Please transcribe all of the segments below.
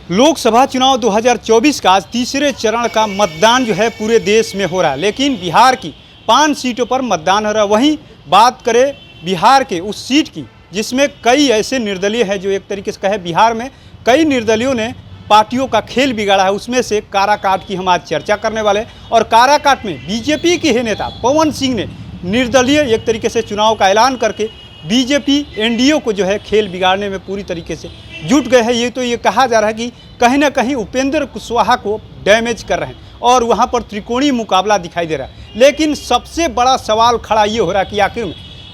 लोकसभा चुनाव 2024 का आज तीसरे चरण का मतदान जो है पूरे देश में हो रहा है, लेकिन बिहार की 5 सीटों पर मतदान हो रहा है। वहीं बात करें बिहार के उस सीट की जिसमें कई ऐसे निर्दलीय हैं जो एक तरीके से कहे बिहार में कई निर्दलियों ने पार्टियों का खेल बिगाड़ा है, उसमें से काराकाट की हम आज चर्चा करने वाले हैं। और काराकाट में बीजेपी के ही नेता पवन सिंह ने निर्दलीय एक तरीके से चुनाव का ऐलान करके बीजेपी एनडीए को जो है खेल बिगाड़ने में पूरी तरीके से जुट गए हैं। ये कहा जा रहा है कि कहीं ना कहीं उपेंद्र कुशवाहा को डैमेज कर रहे हैं और वहां पर त्रिकोणीय मुकाबला दिखाई दे रहा है। लेकिन सबसे बड़ा सवाल खड़ा ये हो रहा है कि आखिर में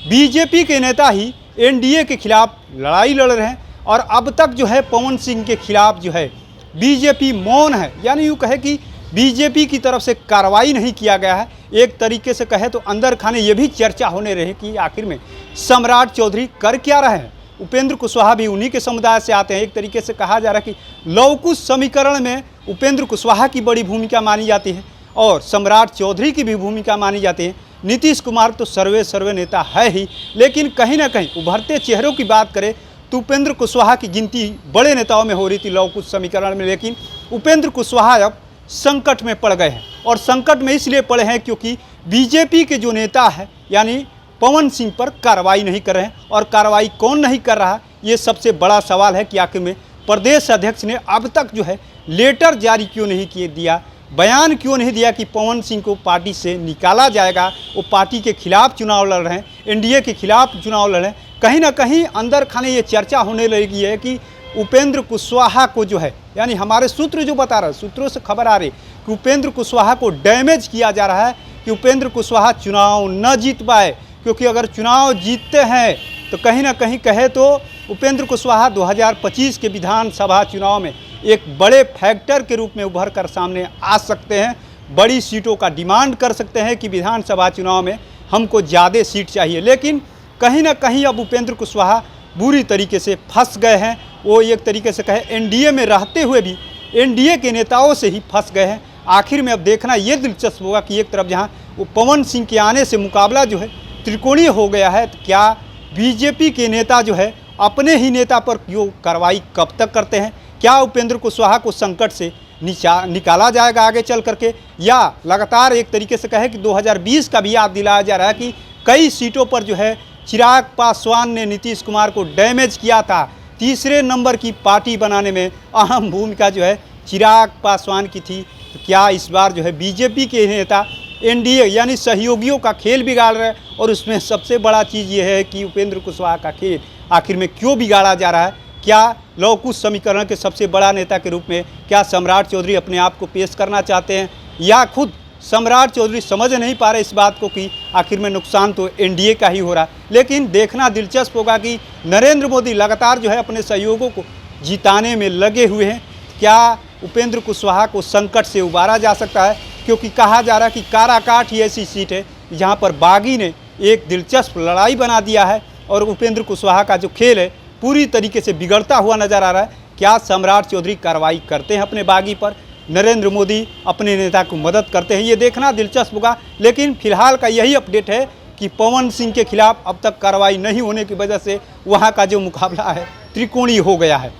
बीजेपी के नेता ही एनडीए के खिलाफ लड़ाई लड़ रहे हैं और अब तक जो है पवन सिंह के खिलाफ जो है बीजेपी मौन है, यानी यूँ कहे कि बीजेपी की तरफ से कार्रवाई नहीं किया गया है। एक तरीके से कहे तो अंदर खाने ये भी चर्चा होने रही कि आखिर में सम्राट चौधरी कर क्या रहे हैं। उपेंद्र कुशवाहा भी उन्हीं के समुदाय से आते हैं। एक तरीके से कहा जा रहा है कि लवकुश समीकरण में उपेंद्र कुशवाहा की बड़ी भूमिका मानी जाती है और सम्राट चौधरी की भी भूमिका मानी जाती है। नीतीश कुमार तो सर्वे नेता है ही, लेकिन कहीं ना कहीं उभरते चेहरों की बात करें तो उपेंद्र कुशवाहा की गिनती बड़े नेताओं में हो रही थी लवकुश समीकरण में। लेकिन उपेंद्र कुशवाहा अब संकट में पड़ गए हैं और संकट में इसलिए पड़े हैं क्योंकि बीजेपी के जो नेता है यानी पवन सिंह पर कार्रवाई नहीं कर रहे हैं। और कार्रवाई कौन नहीं कर रहा, ये सबसे बड़ा सवाल है कि आखिर में प्रदेश अध्यक्ष ने अब तक जो है लेटर जारी क्यों नहीं दिया, बयान क्यों नहीं दिया कि पवन सिंह को पार्टी से निकाला जाएगा। वो पार्टी के खिलाफ चुनाव लड़ रहे हैं, एनडीए के खिलाफ चुनाव लड़ रहे हैं। कहीं ना कहीं अंदर खाने ये चर्चा होने लगी है कि उपेंद्र कुशवाहा को जो है, यानी हमारे सूत्र जो बता रहे हैं, सूत्रों से खबर आ रही कि उपेंद्र कुशवाहा को डैमेज किया जा रहा है कि उपेंद्र कुशवाहा चुनाव न जीत पाए। क्योंकि अगर चुनाव जीतते हैं तो कहीं ना कहीं कहे तो उपेंद्र कुशवाहा 2025 के विधानसभा चुनाव में एक बड़े फैक्टर के रूप में उभर कर सामने आ सकते हैं। बड़ी सीटों का डिमांड कर सकते हैं कि विधानसभा चुनाव में हमको ज़्यादा सीट चाहिए। लेकिन कहीं ना कहीं अब उपेंद्र कुशवाहा बुरी तरीके से फंस गए हैं। वो एक तरीके से कहे एनडीए में रहते हुए भी एनडीए के नेताओं से ही फंस गए हैं। आखिर में अब देखना ये दिलचस्प होगा कि एक तरफ जहां वो पवन सिंह के आने से मुकाबला जो है त्रिकोणीय हो गया है, तो क्या बीजेपी के नेता जो है अपने ही नेता पर क्यों कार्रवाई कब तक करते हैं? क्या उपेंद्र कुशवाहा को संकट से निकाला जाएगा आगे चल करके, या लगातार एक तरीके से कहे कि 2020 का भी याद दिलाया जा रहा है कि कई सीटों पर जो है चिराग पासवान ने नीतीश कुमार को डैमेज किया था। तीसरे नंबर की पार्टी बनाने में अहम भूमिका जो है चिराग पासवान की थी। तो क्या इस बार जो है बीजेपी के नेता एनडीए यानी सहयोगियों का खेल बिगाड़ रहे हैं? और उसमें सबसे बड़ा चीज़ ये है कि उपेंद्र कुशवाहा का खेल आखिर में क्यों बिगाड़ा जा रहा है? क्या लवकुश समीकरण के सबसे बड़ा नेता के रूप में क्या सम्राट चौधरी अपने आप को पेश करना चाहते हैं, या खुद सम्राट चौधरी समझ नहीं पा रहे इस बात को कि आखिर में नुकसान तो एनडीए का ही हो रहा है? लेकिन देखना दिलचस्प होगा कि नरेंद्र मोदी लगातार जो है अपने सहयोगों को जिताने में लगे हुए हैं। क्या उपेंद्र कुशवाहा को संकट से उबारा जा सकता है? क्योंकि कहा जा रहा है कि काराकाट ही ऐसी सीट है जहां पर बागी ने एक दिलचस्प लड़ाई बना दिया है और उपेंद्र कुशवाहा का जो खेल है पूरी तरीके से बिगड़ता हुआ नजर आ रहा है। क्या सम्राट चौधरी कार्रवाई करते हैं अपने बागी पर? नरेंद्र मोदी अपने नेता को मदद करते हैं? ये देखना दिलचस्प होगा। लेकिन फिलहाल का यही अपडेट है कि पवन सिंह के खिलाफ अब तक कार्रवाई नहीं होने की वजह से वहाँ का जो मुकाबला है त्रिकोणीय हो गया है।